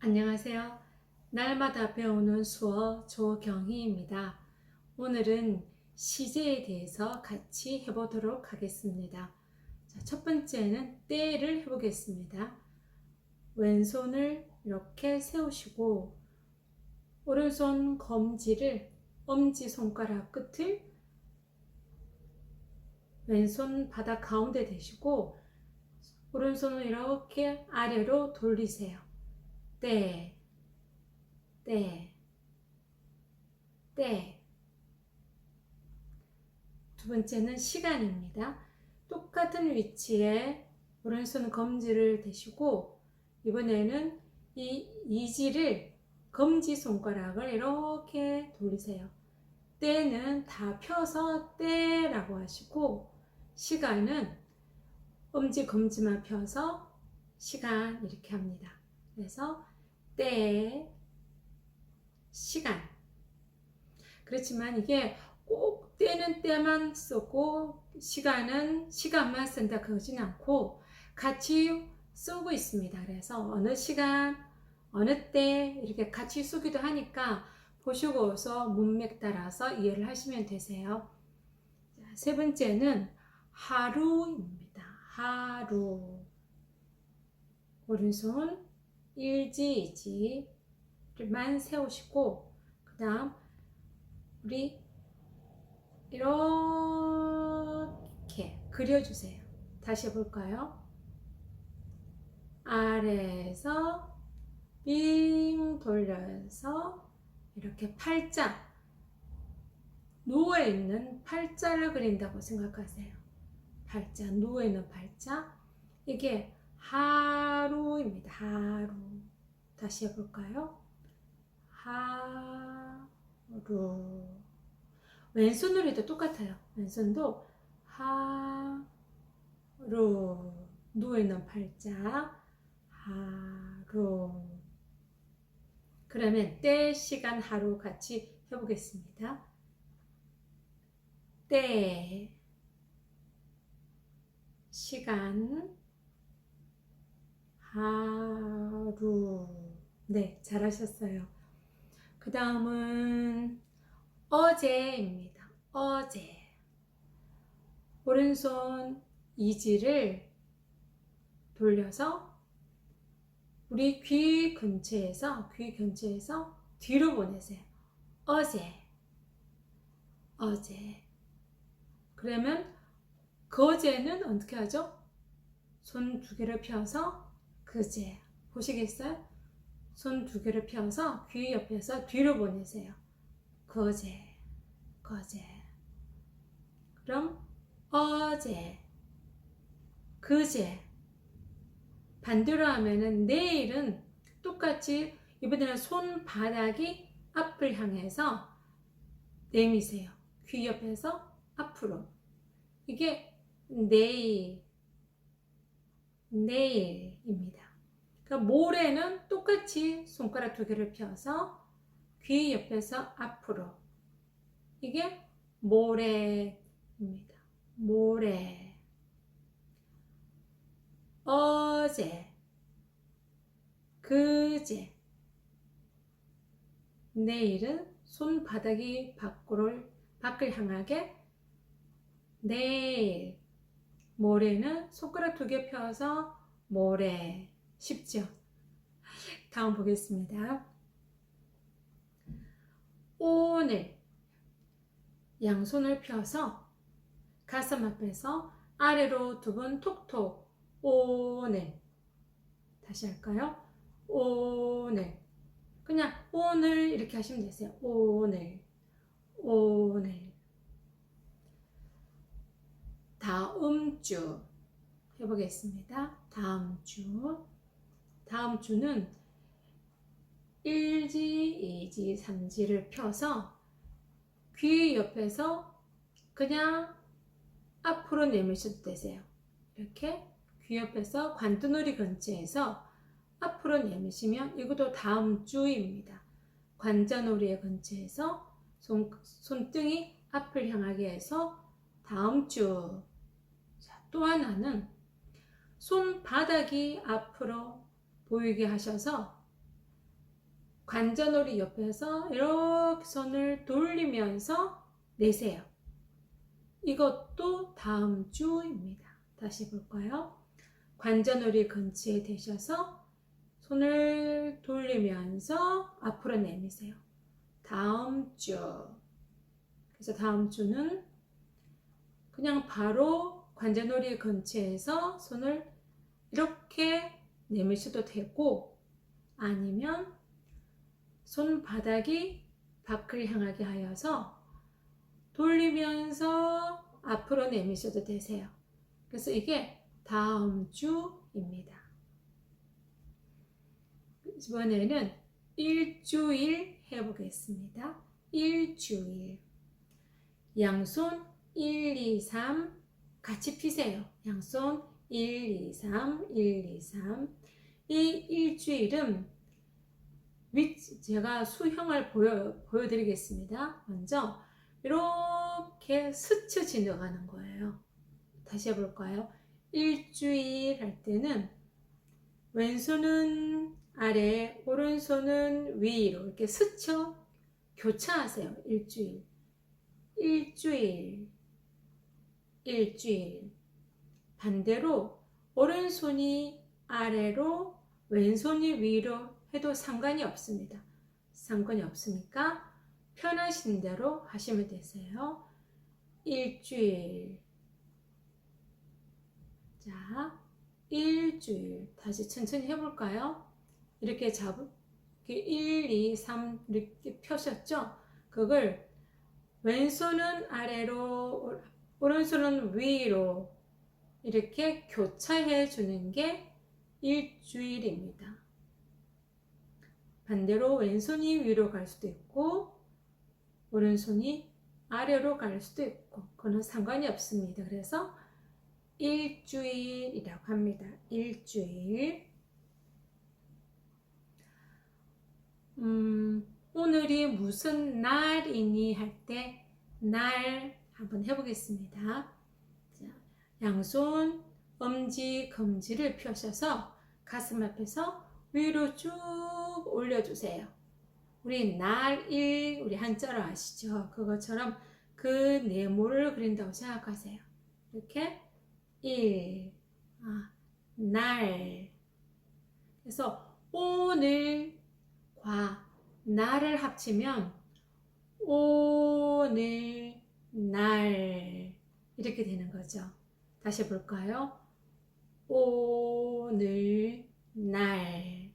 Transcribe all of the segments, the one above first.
안녕하세요. 날마다 배우는 수어 조경희입니다. 오늘은 시제에 대해서 같이 해보도록 하겠습니다. 자, 첫 번째는 때를 해보겠습니다. 왼손을 이렇게 세우시고 오른손 검지를 엄지손가락 끝을 왼손 바닥 가운데 대시고 오른손을 이렇게 아래로 돌리세요. 때, 때, 때. 두 번째는 시간입니다. 똑같은 위치에 오른손 검지를 대시고 이번에는 이 이지를 검지 손가락을 이렇게 돌리세요. 때는 다 펴서 때라고 하시고 시간은 엄지 검지만 펴서 시간 이렇게 합니다. 그래서 때, 시간. 그렇지만 이게 꼭 때는 때만 쓰고 시간은 시간만 쓴다 그러진 않고 같이 쓰고 있습니다. 그래서 어느 시간, 어느 때 이렇게 같이 쓰기도 하니까 보시고서 문맥 따라서 이해를 하시면 되세요. 자, 세 번째는 하루입니다. 하루. 오른손 일지이지만 세우시고 그 다음 우리 이렇게 그려주세요. 다시 해볼까요? 아래에서 빙 돌려서 이렇게 팔자, 누워있는 팔자를 그린다고 생각하세요. 팔자, 누워있는 팔자. 이게 하루입니다. 하루. 다시 해볼까요? 하루. 왼손으로 해도 똑같아요. 왼손도 하루. 누워있는 팔자. 하루. 그러면 때, 시간, 하루 같이 해보겠습니다. 때, 시간, 하루. 네, 잘하셨어요. 그 다음은 어제입니다. 어제. 오른손 이지를 돌려서 우리 귀 근처에서 뒤로 보내세요. 어제. 어제. 그러면 거제는 어떻게 하죠? 손 두 개를 펴서 그제. 보시겠어요? 손 두 개를 펴서 귀 옆에서 뒤로 보내세요. 거제. 거제. 그럼 어제. 그제. 반대로 하면은 내일은 똑같이 이번에는 손바닥이 앞을 향해서 내미세요. 귀 옆에서 앞으로. 이게 내일입니다. 그러니까 모레는 똑같이 손가락 두 개를 펴서 귀 옆에서 앞으로. 이게 모레입니다. 모레. 어제, 그제. 내일은 손바닥이 밖을 향하게 내일. 모레는 손가락 두 개 펴서 모레. 쉽죠? 다음 보겠습니다. 오늘. 양손을 펴서 가슴 앞에서 아래로 두 번 톡톡. 오늘. 다시 할까요? 오늘. 그냥 오늘 이렇게 하시면 되세요. 오늘. 오늘. 다음 주 해보겠습니다. 다음 주. 다음 주는 1지, 2지, 3지를 펴서 귀 옆에서 그냥 앞으로 내미셔도 되세요. 이렇게 귀 옆에서 관두놀이 근처에서 앞으로 내미시면 이것도 다음 주입니다. 관자놀이의 근처에서 손등이 앞을 향하게 해서 다음 주. 자, 또 하나는 손바닥이 앞으로 보이게 하셔서 관자놀이 옆에서 이렇게 손을 돌리면서 내세요. 이것도 다음 주입니다. 다시 볼까요? 관자놀이 근처에 대셔서 손을 돌리면서 앞으로 내미세요. 다음 주. 그래서 다음 주는 그냥 바로 관자놀이 근처에서 손을 이렇게 내미셔도 되고, 아니면 손바닥이 밖을 향하게 하여서 돌리면서 앞으로 내미셔도 되세요. 그래서 이게 다음 주입니다. 이번에는 일주일 해보겠습니다. 일주일. 양손 1, 2, 3 같이 피세요. 양손 1, 2, 3, 1, 2, 3. 이 일주일은 제가 수형을 보여드리겠습니다. 먼저 이렇게 스쳐 지나가는 거예요. 다시 해볼까요? 일주일 할 때는 왼손은 아래, 오른손은 위로 이렇게 스쳐 교차하세요. 일주일, 일주일, 일주일. 반대로 오른손이 아래로, 왼손이 위로 해도 상관이 없습니다. 상관이 없으니까 편하신 대로 하시면 되세요. 일주일. 자, 일주일. 다시 천천히 해볼까요? 이렇게 1, 2, 3 이렇게 펴셨죠? 그걸 왼손은 아래로, 오른손은 위로 이렇게 교차해 주는 게 일주일입니다. 반대로 왼손이 위로 갈 수도 있고 오른손이 아래로 갈 수도 있고 그건 상관이 없습니다. 그래서 일주일이라고 합니다. 일주일. 오늘이 무슨 날이니 할 때 날 한번 해보겠습니다. 자, 양손 엄지 검지를 펴셔서 가슴 앞에서 위로 쭉 올려주세요. 우리 날일 우리 한자로 아시죠? 그것처럼 그 네모를 그린다고 생각하세요. 이렇게 날. 그래서 오늘과 날을 합치면 오늘 날 이렇게 되는 거죠. 다시 볼까요? 오늘 날.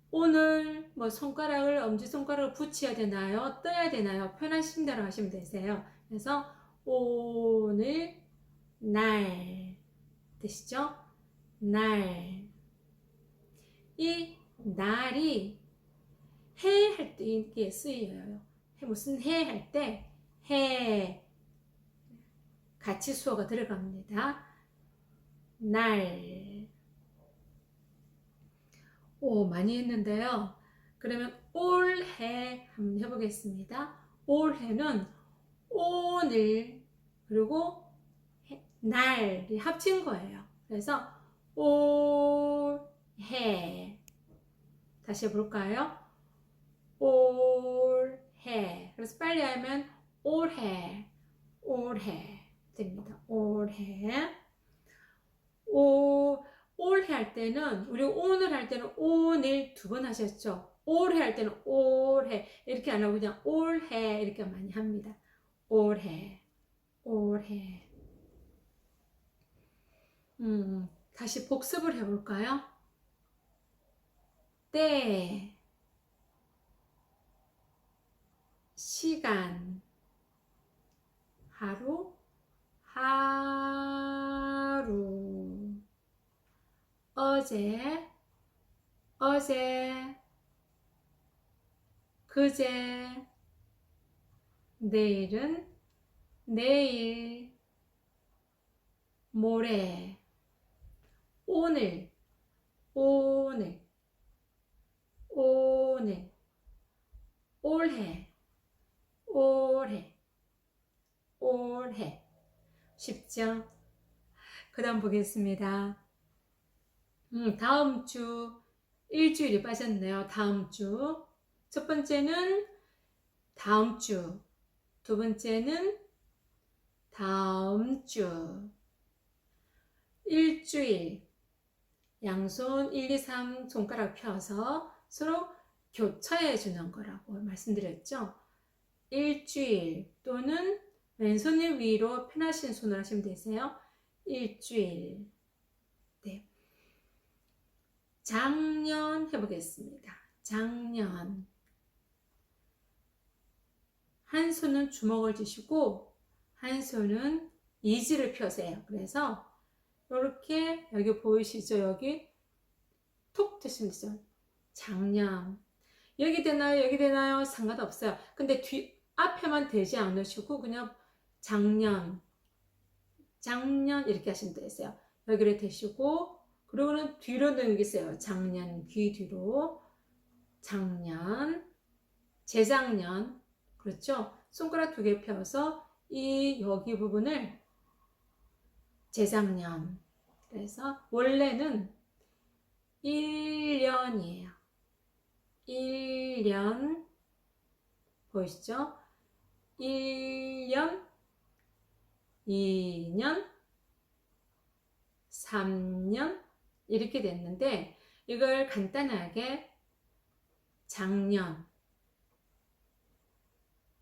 오늘 뭐 손가락을 엄지손가락을 붙여야 되나요? 떠야 되나요? 편하신 대로 하시면 되세요. 그래서 오늘 날 되시죠? 날. 이 날이 해 할 때 이게 쓰여요. 무슨 해 할 때 해 같이 수어가 들어갑니다. 날. 오, 많이 했는데요. 그러면 올해 한번 해보겠습니다. 올해는 오늘 그리고 날이 합친 거예요. 그래서 올해. 다시 해볼까요? 올해. 그래서 빨리 하면 올해 됩니다. 올해. 올해 할 때는 우리 오늘 할 때는 오늘 두 번 하셨죠? 올해 할 때는 올해 이렇게 안 하고 그냥 올해 이렇게 많이 합니다. 올해. 다시 복습을 해볼까요? 때, 시간, 하루, 어제, 그제, 내일은 내일, 모레, 오늘, 올해. 쉽죠? 그 다음 보겠습니다. 다음 주 일주일이 빠졌네요. 다음 주. 첫 번째는 다음 주. 두 번째는 다음 주. 일주일. 양손 1, 2, 3 손가락 펴서 서로 교차해 주는 거라고 말씀드렸죠. 일주일 또는 왼손을 위로 편하신 손으로 하시면 되세요. 일주일. 네. 작년 해보겠습니다. 작년. 한 손은 주먹을 쥐시고 한 손은 이지를 펴세요. 그래서 이렇게 여기 보이시죠? 여기 톡 드시면 되죠. 작년. 여기 되나요? 여기 되나요? 상관없어요. 근데 앞에만 대지 않으시고 그냥 작년, 작년 이렇게 하시면 되세요. 여기를 대시고 그리고는 뒤로 넘기세요. 작년, 귀 뒤로. 작년, 재작년. 그렇죠? 손가락 2개 펴서 이 여기 부분을 재작년. 그래서 원래는 1년이에요. 1년. 보이시죠? 1년, 2년, 3년 이렇게 됐는데 이걸 간단하게 작년,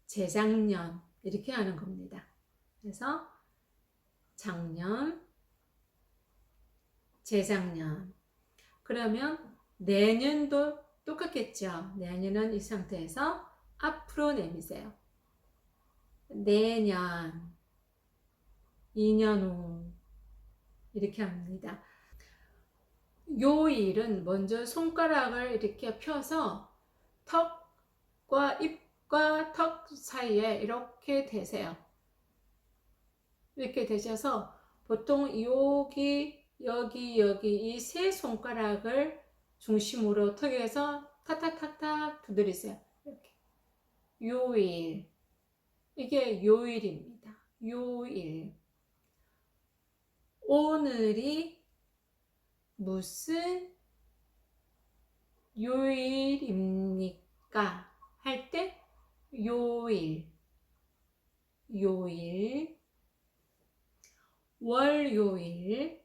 재작년 이렇게 하는 겁니다. 그래서 작년, 재작년. 그러면 내년도 똑같겠죠. 내년은 이 상태에서 앞으로 내미세요. 내년, 2년 후 이렇게 합니다. 요일은 먼저 손가락을 이렇게 펴서 턱과 입과 턱 사이에 이렇게 대세요. 이렇게 대셔서 보통 여기 이 세 손가락을 중심으로 턱에서 탁탁탁탁 두드리세요. 이렇게. 요일. 이게 요일입니다. 요일. 오늘이 무슨 요일입니까? 할 때 요일. 요일. 월요일.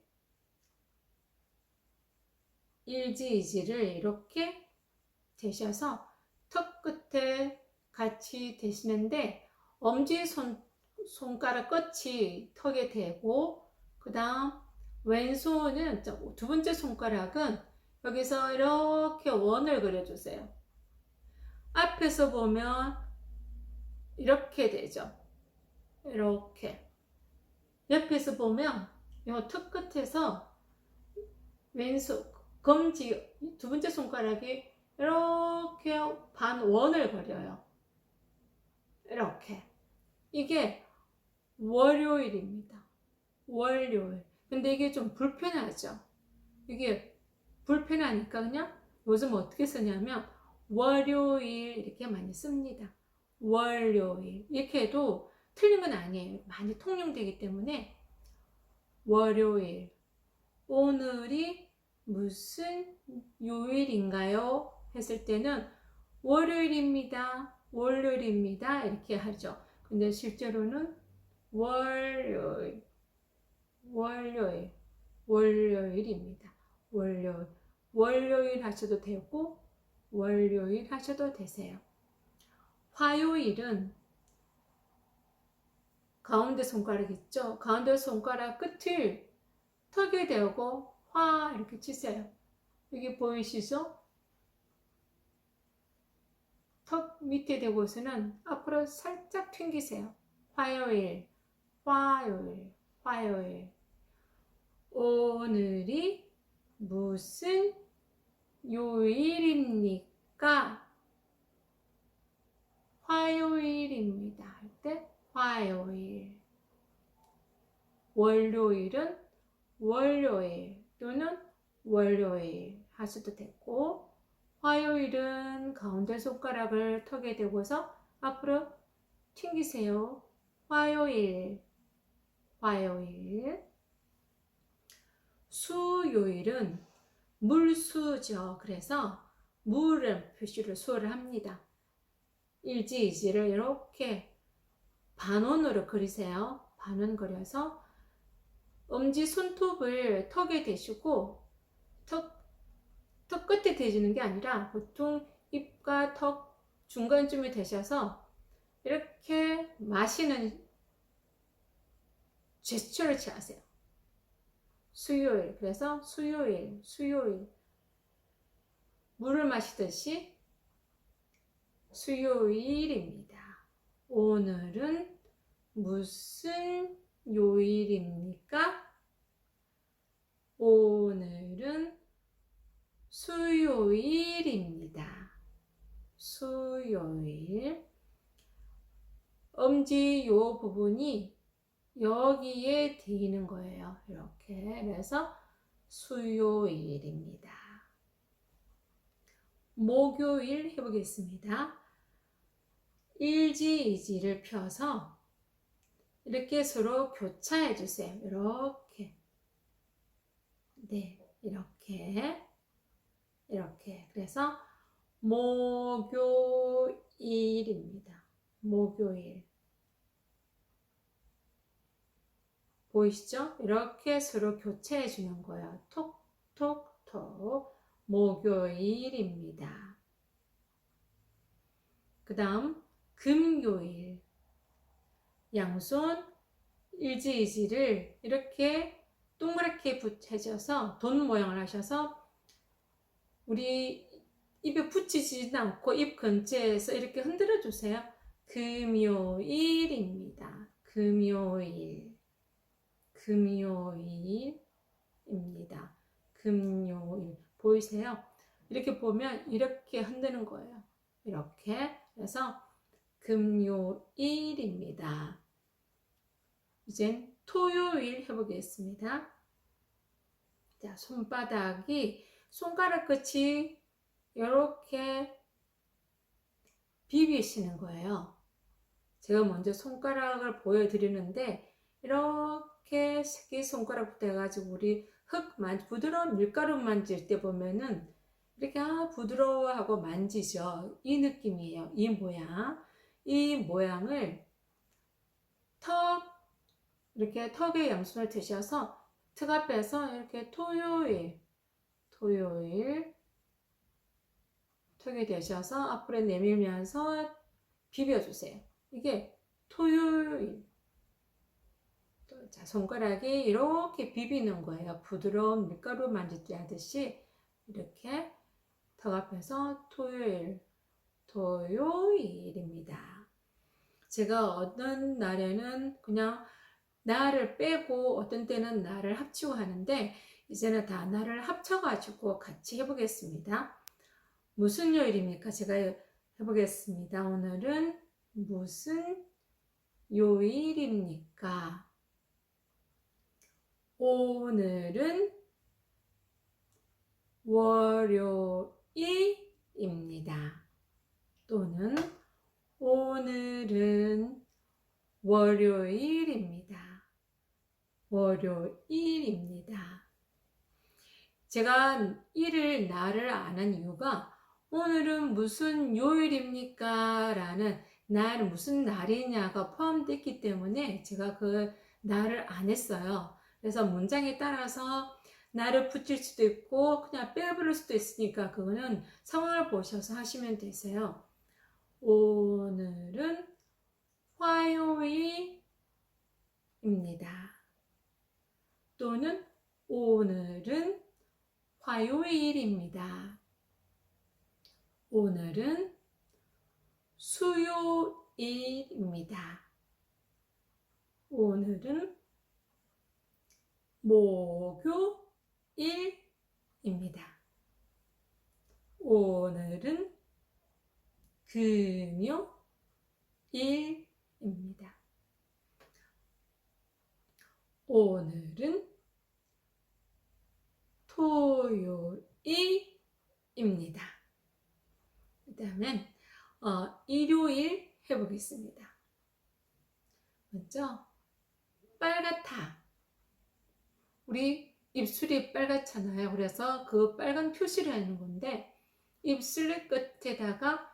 일지이지를 이렇게 대셔서 턱 끝에 같이 대시는데 엄지 손가락 끝이 턱에 대고 그 다음 왼손은 두 번째 손가락은 여기서 이렇게 원을 그려주세요. 앞에서 보면 이렇게 되죠. 이렇게. 옆에서 보면 이 턱 끝에서 왼손 검지 두 번째 손가락이 이렇게 반 원을 그려요. 이렇게. 이게 월요일입니다. 월요일. 근데 이게 좀 불편하죠. 이게 불편하니까 그냥 요즘 어떻게 쓰냐면 월요일 이렇게 많이 씁니다. 월요일. 이렇게 해도 틀린 건 아니에요. 많이 통용되기 때문에 월요일. 오늘이 무슨 요일인가요? 했을 때는 월요일입니다. 월요일입니다. 이렇게 하죠. 근데 실제로는 월요일, 월요일입니다. 월요일 하셔도 되고 월요일 하셔도 되세요. 화요일은 가운데 손가락 있죠? 가운데 손가락 끝을 턱에 대고 화 이렇게 치세요. 여기 보이시죠? 턱 밑에 대고서는 앞으로 살짝 튕기세요. 화요일, 화요일, 화요일. 오늘이 무슨 요일입니까? 화요일입니다. 할 때 화요일. 월요일은 월요일 또는 월요일 하셔도 되고 화요일은 가운데 손가락을 턱에 대고서 앞으로 튕기세요. 화요일, 화요일. 수요일은 물수죠. 그래서 물을 표시를 수어를 합니다. 일지이지를 이렇게 반원으로 그리세요. 반원 그려서 엄지 손톱을 턱에 대시고 턱 끝에 대지는 게 아니라 보통 입과 턱 중간쯤에 대셔서 이렇게 마시는 제스처를 취하세요. 수요일. 그래서 수요일. 물을 마시듯이 수요일입니다. 오늘은 무슨 요일입니까? 오늘은 수요일입니다. 수요일. 엄지 요 부분이 여기에 대이는 거예요. 이렇게. 그래서 수요일입니다. 목요일 해보겠습니다. 일지이지를 펴서 이렇게 서로 교차해 주세요. 이렇게. 네, 이렇게. 그래서 목요일입니다. 목요일. 보이시죠? 이렇게 서로 교체해 주는 거예요. 톡톡톡. 목요일입니다. 그 다음 금요일. 양손 일지이지를 이렇게 동그랗게 해줘서 돈 모양을 하셔서 우리 입에 붙이지는 않고 입 근처에서 이렇게 흔들어 주세요. 금요일입니다. 금요일입니다. 금요일. 보이세요? 이렇게 보면 이렇게 흔드는 거예요. 이렇게. 그래서 금요일입니다. 이젠 토요일 해보겠습니다. 자, 손가락 끝이 이렇게 비비시는 거예요. 제가 먼저 손가락을 보여드리는데 이렇게 새끼손가락부터 해가지고 우리 부드러운 밀가루 만질 때 보면은 이렇게 부드러워하고 만지죠. 이 느낌이에요. 이 모양을 이렇게 턱에 양손을 대셔서 턱 앞에서 이렇게 토요일 턱에 대셔서 앞으로 내밀면서 비벼주세요. 이게 토요일. 자, 손가락이 이렇게 비비는 거예요. 부드러운 밀가루 만질 때 하듯이 이렇게 턱 앞에서 토요일입니다. 제가 어떤 날에는 그냥 날을 빼고 어떤 때는 날을 합치고 하는데 이제는 다 날을 합쳐가지고 같이 해보겠습니다. 무슨 요일입니까? 제가 해보겠습니다. 오늘은 무슨 요일입니까? 오늘은 월요일입니다. 또는 오늘은 월요일입니다. 제가 날을 안 한 이유가 오늘은 무슨 요일입니까? 라는 날 무슨 날이냐가 포함됐기 때문에 제가 그 날을 안 했어요. 그래서 문장에 따라서 날을 붙일 수도 있고 그냥 빼버릴 수도 있으니까 그거는 상황을 보셔서 하시면 되세요. 오늘은 화요일입니다. 또는 오늘은 화요일입니다. 오늘은 수요일입니다. 오늘은 목요일입니다. 오늘은 금요일입니다. 오늘은 토요일입니다. 그 다음엔 일요일 해보겠습니다. 맞죠? 빨갛다. 우리 입술이 빨갛잖아요. 그래서 그 빨간 표시를 하는 건데 입술 끝에다가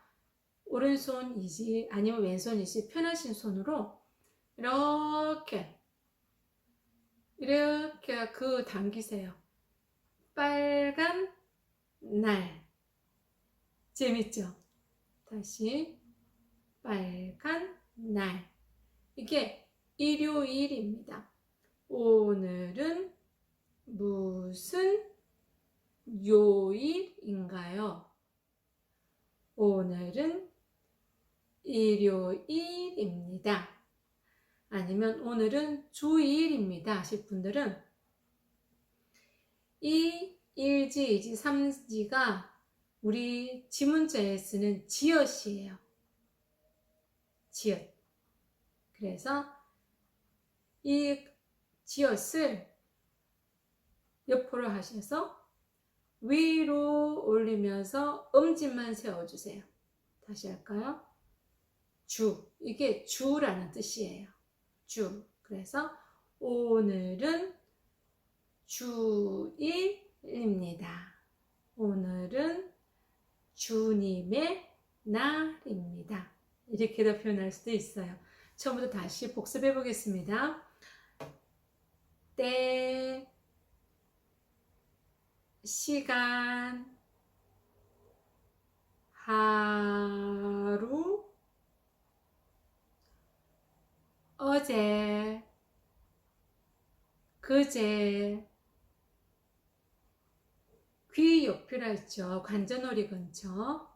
오른손이지 아니면 왼손이지 편하신 손으로 이렇게 그 당기세요. 빨간 날. 재밌죠? 다시 빨간 날. 이게 일요일입니다. 오늘은 무슨 요일인가요? 오늘은 일요일입니다. 아니면 오늘은 주일입니다 하실 분들은 이 일지, 이지, 삼지가 우리 지문자에 쓰는 지읒이에요. 지읒. 그래서 이 지읒을 옆으로 하셔서 위로 올리면서 엄지만 세워주세요. 다시 할까요? 주. 이게 주라는 뜻이에요. 주. 그래서 오늘은 주일입니다. 오늘은 주님의 날입니다. 이렇게도 표현할 수도 있어요. 처음부터 다시 복습해 보겠습니다. 때, 시간, 하루, 어제, 그제, 귀 옆이라 했죠. 관자놀이 근처.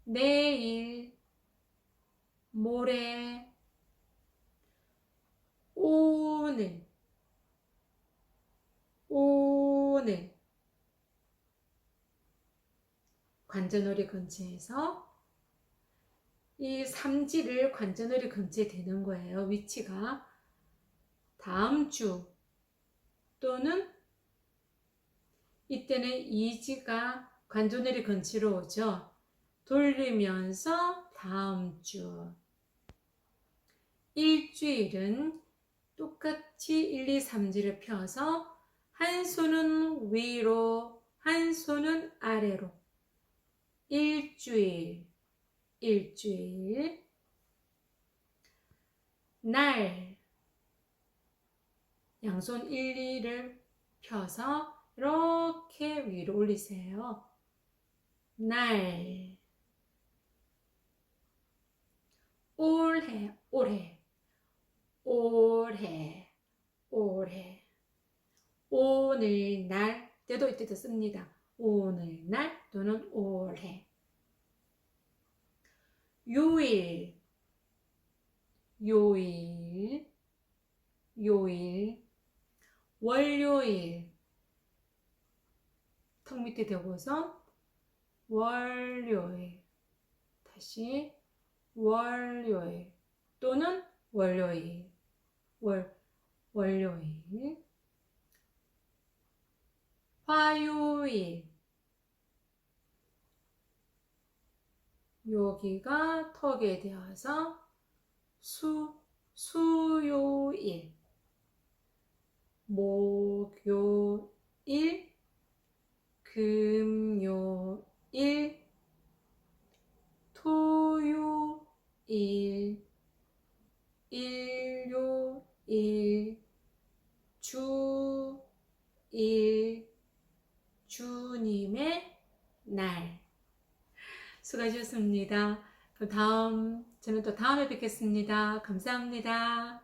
내일, 모레, 오늘, 오늘. 관자놀이 근처에서 이 삼지를 관자놀이 근처에 대는 거예요. 위치가 다음 주 또는 이때는 이지가 관자놀이 근처로 오죠. 돌리면서 다음 주. 일주일은 똑같이 1, 2, 3지를 펴서 한 손은 위로, 한 손은 아래로. 일주일, 일주일. 날, 양손 1, 2를 펴서 이렇게 위로 올리세요. 날. 올해, 올해, 올해, 올해. 오늘날 때도 이때도 씁니다. 오늘날 또는 올해. 요일, 요일, 요일. 월요일. 턱 밑에 대고서 월요일. 다시 월요일 또는 월요일. 월요일. 화요일. 여기가 턱에 대어서 수요일. 목요일. 금요일. 토요일. 일요일. 주일. 주님의 날. 수고하셨습니다. 저는 또 다음에 뵙겠습니다. 감사합니다.